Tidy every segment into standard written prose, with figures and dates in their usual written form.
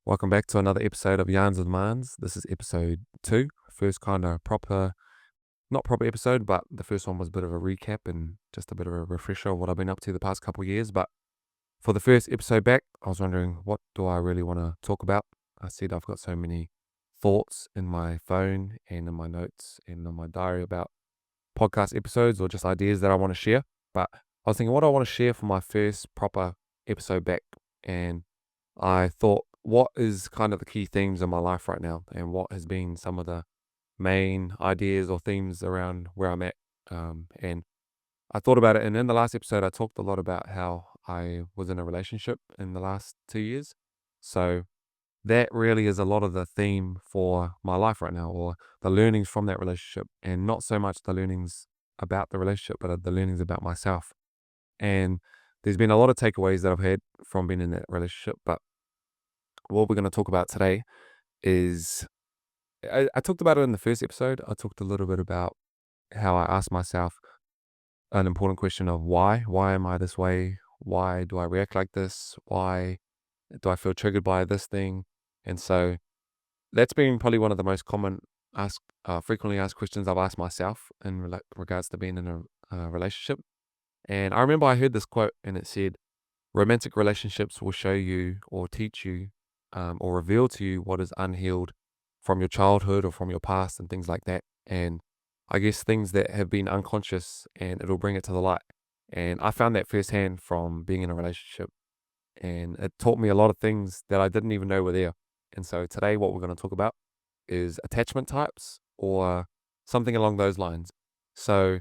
Welcome back to another episode of Yarns with Marns. This is episode 2, first kind of not proper episode, but the first one was a bit of a recap and just a bit of a refresher of what I've been up to the past couple of years. But for the first episode back, I was wondering, what do I really want to talk about? I said I've got so many thoughts in my phone and in my notes and in my diary about podcast episodes or just ideas that I want to share. But I was thinking, what do I want to share for my first proper episode back? And I thought, what is kind of the key themes in my life right now, and what has been some of the main ideas or themes around where I'm at. And I thought about it, and in the last episode, I talked a lot about how I was in a relationship in the last 2 years. So that really is a lot of the theme for my life right now, or the learnings from that relationship, and not so much the learnings about the relationship, but the learnings about myself. And there's been a lot of takeaways that I've had from being in that relationship, but what we're going to talk about today is I talked about it in the first episode. I talked a little bit about how I asked myself an important question of why. Why am I this way? Why do I react like this? Why do I feel triggered by this thing? And so that's been probably one of the most common frequently asked questions I've asked myself in regards to being in a relationship. And I remember I heard this quote, and it said, romantic relationships will show you or teach you or reveal to you what is unhealed from your childhood or from your past and things like that. And I guess things that have been unconscious, and it'll bring it to the light. And I found that firsthand from being in a relationship. And it taught me a lot of things that I didn't even know were there. And so today, what we're going to talk about is attachment types or something along those lines. So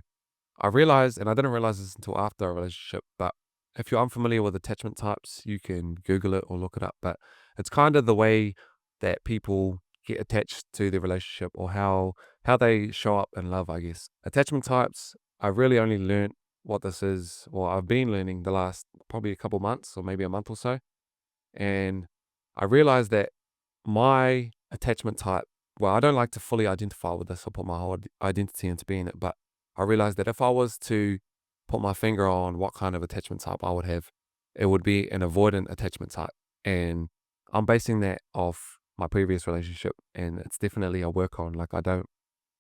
I realized, and I didn't realize this until after a relationship, but if you're unfamiliar with attachment types, you can Google it or look it up. But it's kind of the way that people get attached to their relationship, or how they show up in love, I guess. Attachment types, I really only learned what this is, well, I've been learning the last probably a couple months or maybe a month or so. And I realized that my attachment type, well, I don't like to fully identify with this or put my whole identity into being it, but I realized that if I was to put my finger on what kind of attachment type I would have, it would be an avoidant attachment type. And I'm basing that off my previous relationship, and it's definitely a work on. Like,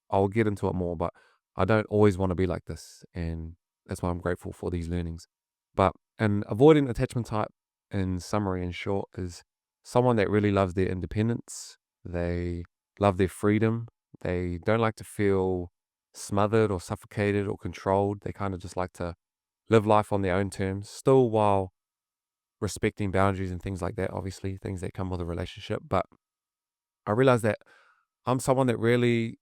I'll get into it more, but I don't always want to be like this. And that's why I'm grateful for these learnings. But an avoidant attachment type, in summary and short, is someone that really loves their independence. They love their freedom. They don't like to feel smothered or suffocated or controlled. They kind of just like to live life on their own terms, still while respecting boundaries and things like that, obviously, things that come with a relationship. But I realized that I'm someone that really,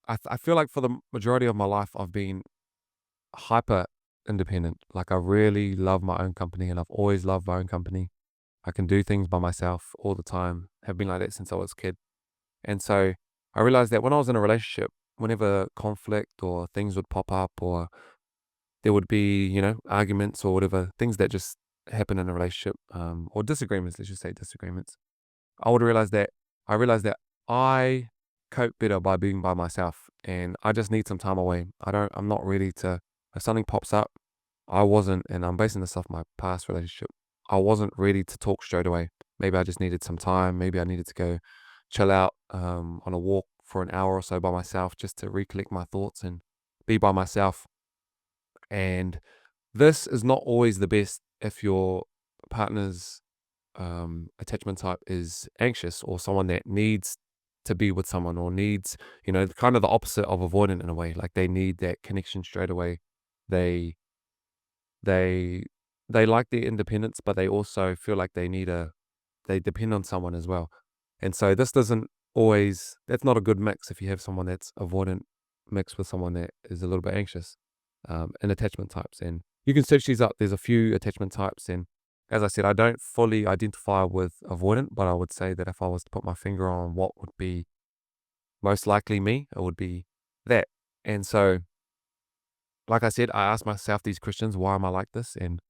I feel like for the majority of my life, I've been hyper independent. Like, I really love my own company, and I've always loved my own company. I can do things by myself all the time, have been like that since I was a kid. And so I realized that when I was in a relationship, whenever conflict or things would pop up, or there would be, arguments or whatever, things that just happen in a relationship, or disagreements, let's just say disagreements, I would realize that I realized that I cope better by being by myself, and I just need some time away. I'm not ready to, if something pops up, I wasn't, and I'm basing this off my past relationship, I wasn't ready to talk straight away. Maybe I just needed some time. Maybe I needed to go chill out on a walk for an hour or so by myself, just to recollect my thoughts and be by myself. And this is not always the best if your partner's attachment type is anxious, or someone that needs to be with someone, or needs, kind of the opposite of avoidant in a way. Like, they need that connection straight away. They they they like their independence, but they also feel like they depend on someone as well. And so this doesn't always, that's not a good mix if you have someone that's avoidant mixed with someone that is a little bit anxious, in attachment types. And you can search these up. There's a few attachment types. And as I said, I don't fully identify with avoidant, but I would say that if I was to put my finger on what would be most likely me, it would be that. And so, like I said, I asked myself these questions: why am I like this? And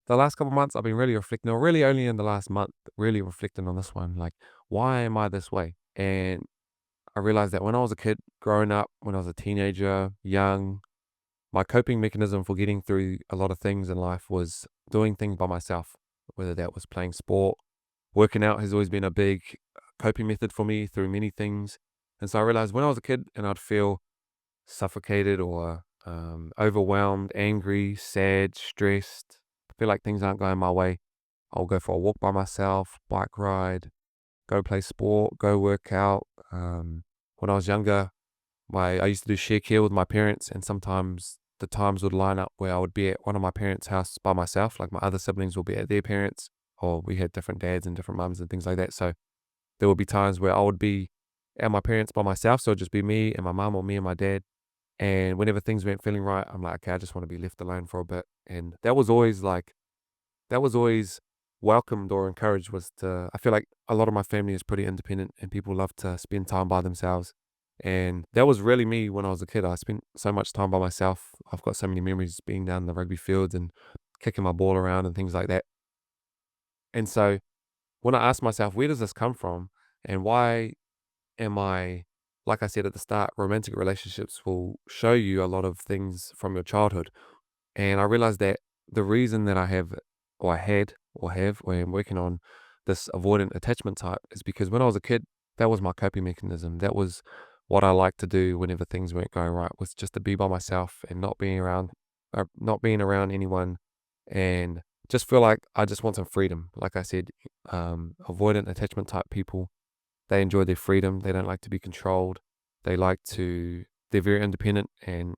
the last couple months, I've been really reflecting, or really only in the last month, really reflecting on this one. Like, why am I this way? And I realized that when I was a kid, growing up, when I was a teenager, young, my coping mechanism for getting through a lot of things in life was doing things by myself, whether that was playing sport, Working out has always been a big coping method for me through many things. And so I realized when I was a kid and I'd feel suffocated or overwhelmed, angry, sad, stressed, feel like things aren't going my way, I'll go for a walk by myself, bike ride, go play sport, go work out. When I was younger, I used to do share care with my parents, and sometimes the times would line up where I would be at one of my parents' house by myself, like my other siblings will be at their parents, or we had different dads and different mums and things like that. So there would be times where I would be at my parents by myself, so it'd just be me and my mum or me and my dad. And whenever things weren't feeling right, I'm like, okay, I just want to be left alone for a bit. And that was always welcomed or encouraged. I feel like a lot of my family is pretty independent and people love to spend time by themselves. And that was really me when I was a kid. I spent so much time by myself. I've got so many memories being down the rugby fields and kicking my ball around and things like that. And so when I asked myself, where does this come from? And why am I, like I said at the start, romantic relationships will show you a lot of things from your childhood. And I realized that the reason that I have, or I had, or have, or am working on this avoidant attachment type is because when I was a kid, that was my coping mechanism. That was what I liked to do whenever things weren't going right, was just to be by myself and not being around anyone, and just feel like I just want some freedom. Like I said, avoidant attachment type people, they enjoy their freedom. They don't like to be controlled. They like to, they're very independent, and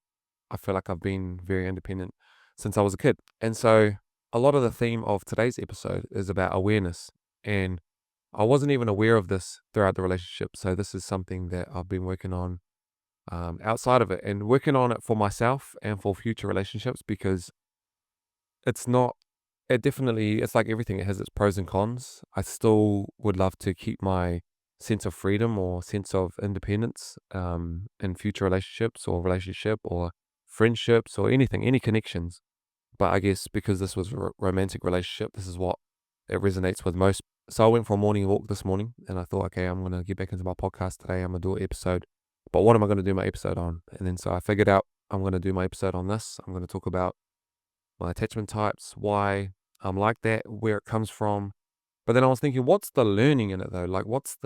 I feel like I've been very independent since I was a kid. And so a lot of the theme of today's episode is about awareness. And I wasn't even aware of this throughout the relationship. So this is something that I've been working on outside of it, and working on it for myself and for future relationships, because it's not, it definitely, it's like everything, it has its pros and cons. I still would love to keep my sense of freedom or sense of independence in future relationship or friendships or anything, any connections. But I guess because this was a romantic relationship, this is what it resonates with most. So I went for a morning walk this morning and I thought, okay, I'm going to get back into my podcast today. I'm going to do an episode. But what am I going to do my episode on? And then so I figured out I'm going to do my episode on this. I'm going to talk about my attachment types, why I'm like that, where it comes from. But then I was thinking, what's the learning in it though? Like what's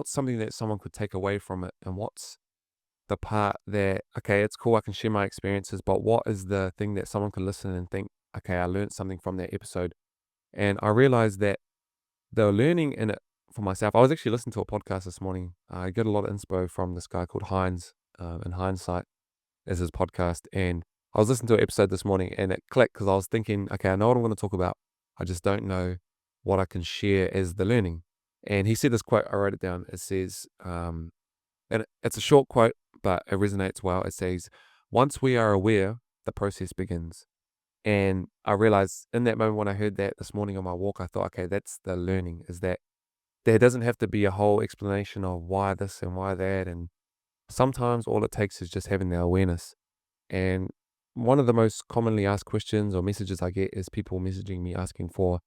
something that someone could take away from it? And what's the part that, okay, it's cool, I can share my experiences, but what is the thing that someone can listen and think, okay, I learned something from that episode? And I realized that the learning in it for myself, I was actually listening to a podcast this morning. I get a lot of inspo from this guy called Heinz, in hindsight is his podcast. And I was listening to an episode this morning and it clicked because I was thinking, okay, I know what I'm going to talk about. I just don't know what I can share as the learning. And he said this quote, I wrote it down. It says, and it's a short quote, but it resonates well. It says, once we are aware, the process begins. And I realized in that moment when I heard that this morning on my walk, I thought, okay, that's the learning, is that there doesn't have to be a whole explanation of why this and why that. And sometimes all it takes is just having the awareness. And one of the most commonly asked questions or messages I get is people messaging me asking for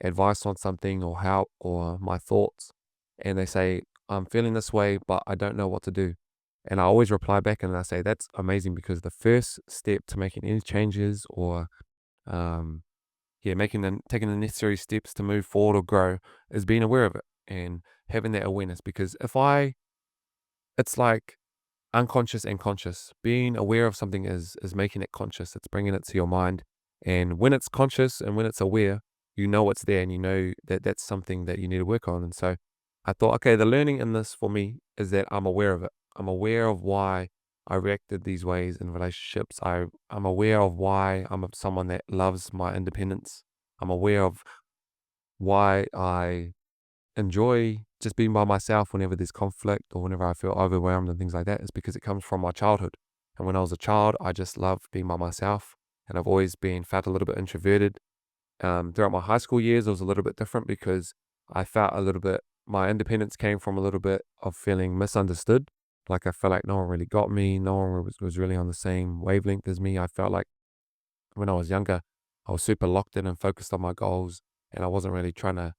advice on something or help or my thoughts. And they say, I'm feeling this way, but I don't know what to do. And I always reply back and I say, that's amazing, because the first step to making any changes or, um, yeah, taking the necessary steps to move forward or grow is being aware of it and having that awareness. Because it's like unconscious and conscious. Being aware of something is making it conscious. It's bringing it to your mind. And when it's conscious and when it's aware, you know it's there and you know that that's something that you need to work on. And so I thought, okay, the learning in this for me is that I'm aware of it. I'm aware of why I reacted these ways in relationships. I'm aware of why someone that loves my independence. I'm aware of why I enjoy just being by myself whenever there's conflict or whenever I feel overwhelmed and things like that, is because it comes from my childhood. And when I was a child, I just loved being by myself, and I've always been felt a little bit introverted. Throughout my high school years, it was a little bit different because I felt a little bit, my independence came from a little bit of feeling misunderstood. Like I felt like no one really got me. No one was really on the same wavelength as me. I felt like when I was younger, I was super locked in and focused on my goals, and I wasn't really trying to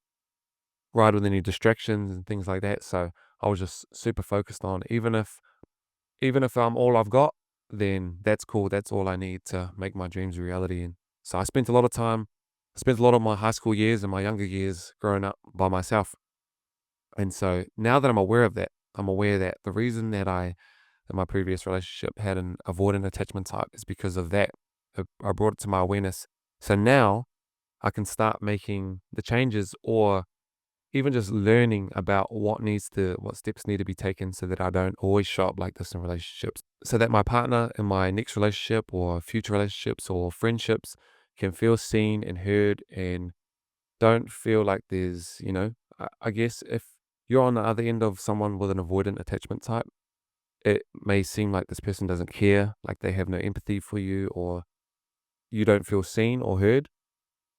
ride with any distractions and things like that. So I was just super focused on, even if I'm all I've got, then that's cool. That's all I need to make my dreams a reality. And so I spent a lot of time spent a lot of my high school years and my younger years growing up by myself. And so now that I'm aware of that, I'm aware that the reason that in my previous relationship had an avoidant attachment type is because of that. I brought it to my awareness. So now I can start making the changes, or even just learning about what steps need to be taken so that I don't always show up like this in relationships. So that my partner in my next relationship or future relationships or friendships can feel seen and heard, and don't feel like I guess if you're on the other end of someone with an avoidant attachment type, it may seem like this person doesn't care, like they have no empathy for you, or you don't feel seen or heard.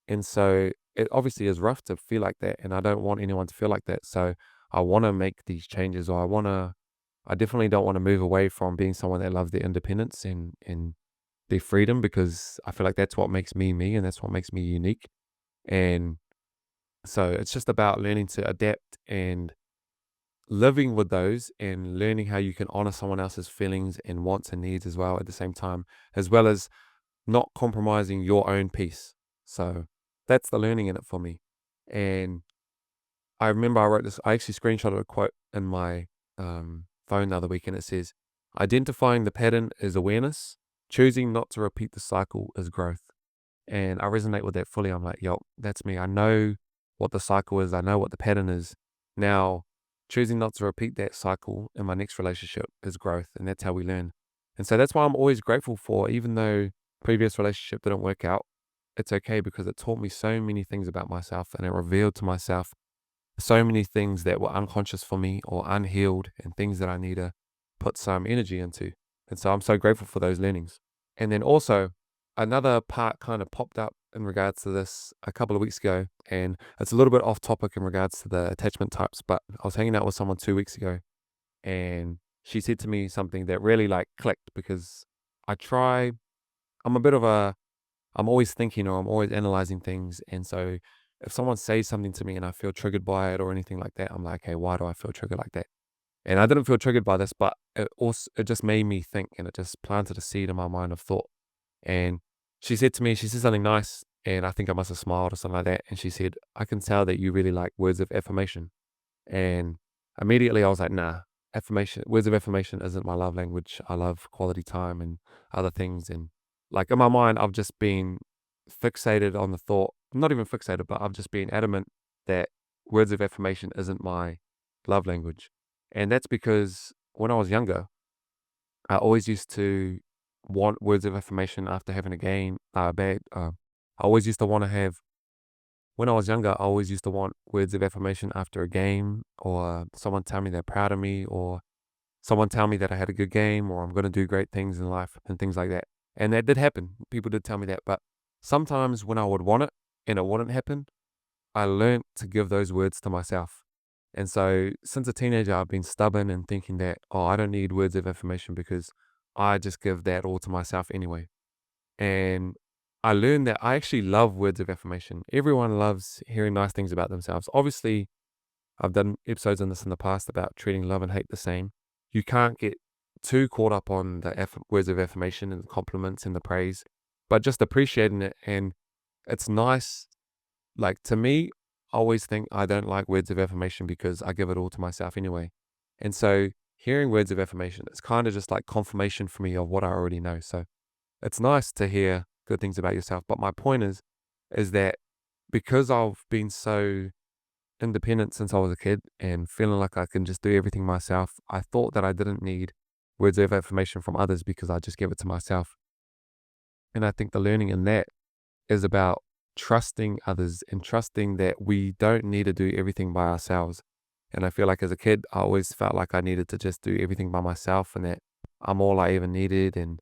And so it obviously is rough to feel like that. And I don't want anyone to feel like that. So I want to make these changes, or I definitely don't want to move away from being someone that loves their independence and their freedom, because I feel like that's what makes me me, and that's what makes me unique. And so it's just about learning to adapt and living with those, and learning how you can honor someone else's feelings and wants and needs as well at the same time, as well as not compromising your own peace. So that's the learning in it for me. And I remember I actually screenshotted a quote in my phone the other week, and it says, identifying the pattern is awareness, choosing not to repeat the cycle is growth. And I resonate with that fully. I'm like, yo, that's me. I know what the cycle is. I know what the pattern is. Now, choosing not to repeat that cycle in my next relationship is growth. And that's how we learn. And so that's why I'm always grateful for, even though previous relationship didn't work out, it's okay, because it taught me so many things about myself, and it revealed to myself so many things that were unconscious for me or unhealed, and things that I need to put some energy into. And so I'm so grateful for those learnings. And then also, another part kind of popped up in regards to this a couple of weeks ago, and it's a little bit off topic in regards to the attachment types, but I was hanging out with someone 2 weeks ago, and she said to me something that really like clicked, because I try, I'm a bit of a, I'm always thinking, or I'm always analyzing things. And so if someone says something to me and I feel triggered by it or anything like that, I'm like, hey, why do I feel triggered like that? And I didn't feel triggered by this, but it just made me think, and it just planted a seed in my mind of thought. And she said something nice, and I think I must have smiled or something like that. And she said, I can tell that you really like words of affirmation. And immediately I was like, nah, words of affirmation isn't my love language. I love quality time and other things. And like in my mind, I've just been fixated on the thought, not even fixated, but I've just been adamant that words of affirmation isn't my love language. And that's because when I was younger, I always used to want words of affirmation after having a game, I always used to want to have, when I was younger, I always used to want words of affirmation after a game, or someone tell me they're proud of me, or someone tell me that I had a good game, or I'm going to do great things in life and things like that. And that did happen. People did tell me that. But sometimes when I would want it and it wouldn't happen, I learned to give those words to myself. And so since a teenager, I've been stubborn and thinking that, oh, I don't need words of affirmation because I just give that all to myself anyway. And I learned that I actually love words of affirmation. Everyone loves hearing nice things about themselves. Obviously, I've done episodes on this in the past about treating love and hate the same. You can't get too caught up on the words of affirmation and the compliments and the praise, but just appreciating it. And it's nice. Like to me, I always think I don't like words of affirmation because I give it all to myself anyway. And so hearing words of affirmation, it's kind of just like confirmation for me of what I already know. So it's nice to hear good things about yourself. But my point is that because I've been so independent since I was a kid and feeling like I can just do everything myself, I thought that I didn't need words of affirmation from others because I just give it to myself. And I think the learning in that is about trusting others and trusting that we don't need to do everything by ourselves. And I feel like as a kid, I always felt like I needed to just do everything by myself, and that I'm all I ever needed, and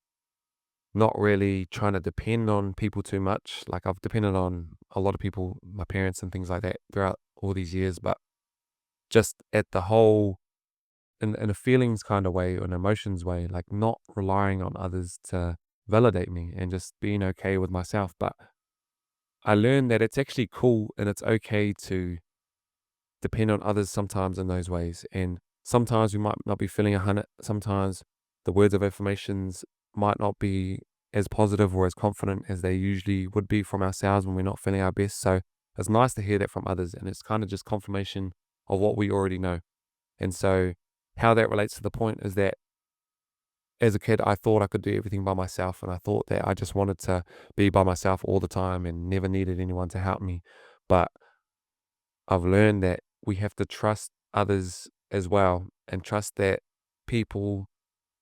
not really trying to depend on people too much. Like I've depended on a lot of people, my parents and things like that throughout all these years, but just at the whole, in a feelings kind of way or an emotions way, like not relying on others to validate me and just being okay with myself. But I learned that it's actually cool and it's okay to depend on others sometimes in those ways. And sometimes we might not be feeling 100. Sometimes the words of affirmations might not be as positive or as confident as they usually would be from ourselves when we're not feeling our best. So it's nice to hear that from others, and it's kind of just confirmation of what we already know. And so how that relates to the point is that as a kid, I thought I could do everything by myself, and I thought that I just wanted to be by myself all the time and never needed anyone to help me. But I've learned that we have to trust others as well, and trust that people,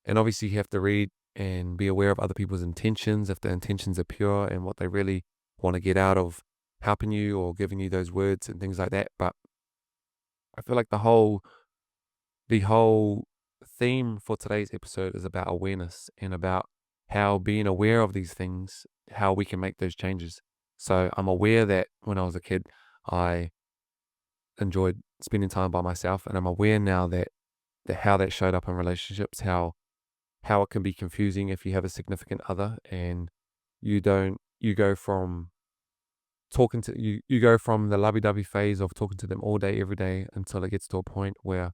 and obviously you have to read and be aware of other people's intentions, if the intentions are pure and what they really want to get out of helping you or giving you those words and things like that. But I feel like the whole theme for today's episode is about awareness and about how being aware of these things, how we can make those changes. So I'm aware that when I was a kid, I enjoyed spending time by myself, and I'm aware now that how that showed up in relationships, how it can be confusing if you have a significant other and you go from you go from the lovey-dovey phase of talking to them all day every day until it gets to a point where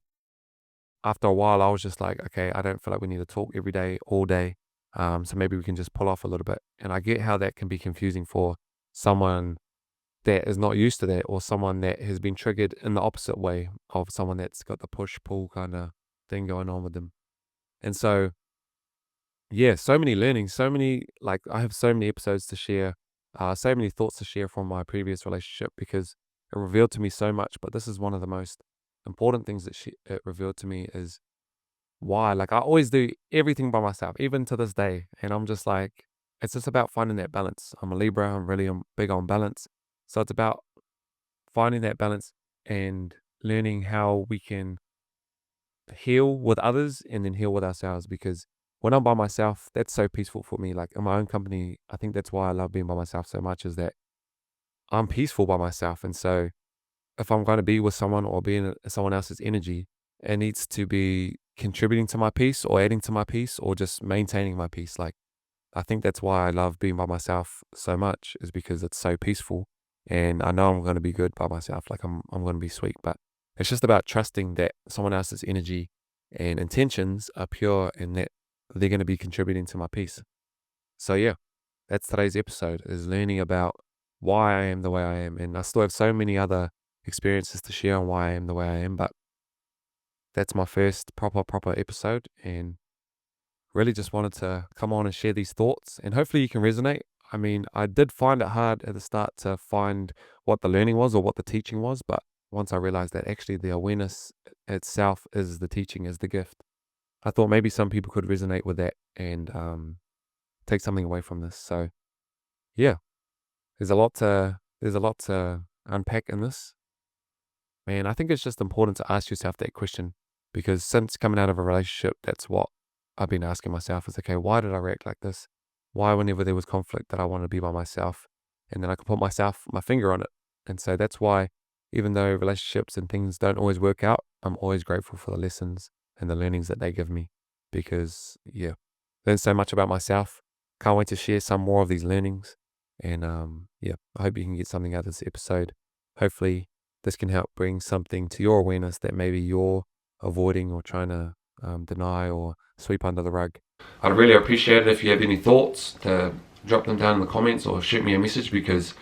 after a while I was just like, okay, I don't feel like we need to talk every day all day, so maybe we can just pull off a little bit. And I get how that can be confusing for someone that is not used to that, or someone that has been triggered in the opposite way of someone that's got the push pull kind of thing going on with them. And so yeah, so many learnings, so many, like, I have so many episodes to share, so many thoughts to share from my previous relationship because it revealed to me so much. But this is one of the most important things that it revealed to me is why. Like, I always do everything by myself, even to this day. And I'm just like, it's just about finding that balance. I'm a Libra, I'm really big on balance. So it's about finding that balance and learning how we can heal with others and then heal with ourselves, because when I'm by myself, that's so peaceful for me. Like in my own company, I think that's why I love being by myself so much, is that I'm peaceful by myself. And so if I'm going to be with someone or be in someone else's energy, it needs to be contributing to my peace or adding to my peace or just maintaining my peace. Like, I think that's why I love being by myself so much, is because it's so peaceful and I know I'm going to be good by myself. Like I'm going to be sweet, but it's just about trusting that someone else's energy and intentions are pure and that they're going to be contributing to my peace. So yeah, that's today's episode, is learning about why I am the way I am. And I still have so many other experiences to share on why I am the way I am, but that's my first proper episode, and really just wanted to come on and share these thoughts, and hopefully you can resonate. I mean, I did find it hard at the start to find what the learning was or what the teaching was, but once I realized that actually the awareness itself is the teaching, is the gift, I thought maybe some people could resonate with that and take something away from this. So yeah, there's a lot to unpack in this. Man, I think it's just important to ask yourself that question, because since coming out of a relationship, that's what I've been asking myself is, okay, why did I react like this? Why, whenever there was conflict, that I wanted to be by myself? And then I could put my finger on it. And so that's why, even though relationships and things don't always work out, I'm always grateful for the lessons and the learnings that they give me, because, yeah, learn so much about myself. Can't wait to share some more of these learnings. And yeah, I hope you can get something out of this episode. Hopefully, this can help bring something to your awareness that maybe you're avoiding or trying to deny or sweep under the rug. I'd really appreciate it if you have any thoughts to drop them down in the comments or shoot me a message, because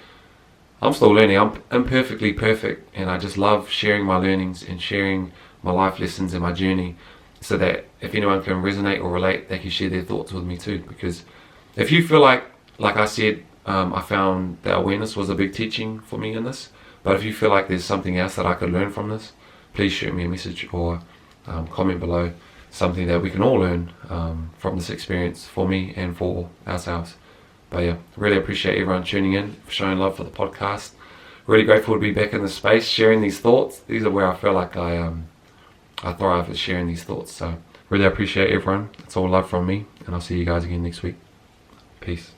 I'm still learning. I'm imperfectly perfect, and I just love sharing my learnings and sharing my life lessons and my journey, so that if anyone can resonate or relate, they can share their thoughts with me too. Because if you feel like I said, I found that awareness was a big teaching for me in this. But if you feel like there's something else that I could learn from this, please shoot me a message or comment below something that we can all learn from this experience, for me and for ourselves. But yeah, really appreciate everyone tuning in, for showing love for the podcast. Really grateful to be back in this space, sharing these thoughts. These are where I feel like I thrive, is sharing these thoughts. So really appreciate everyone. It's all love from me, and I'll see you guys again next week. Peace.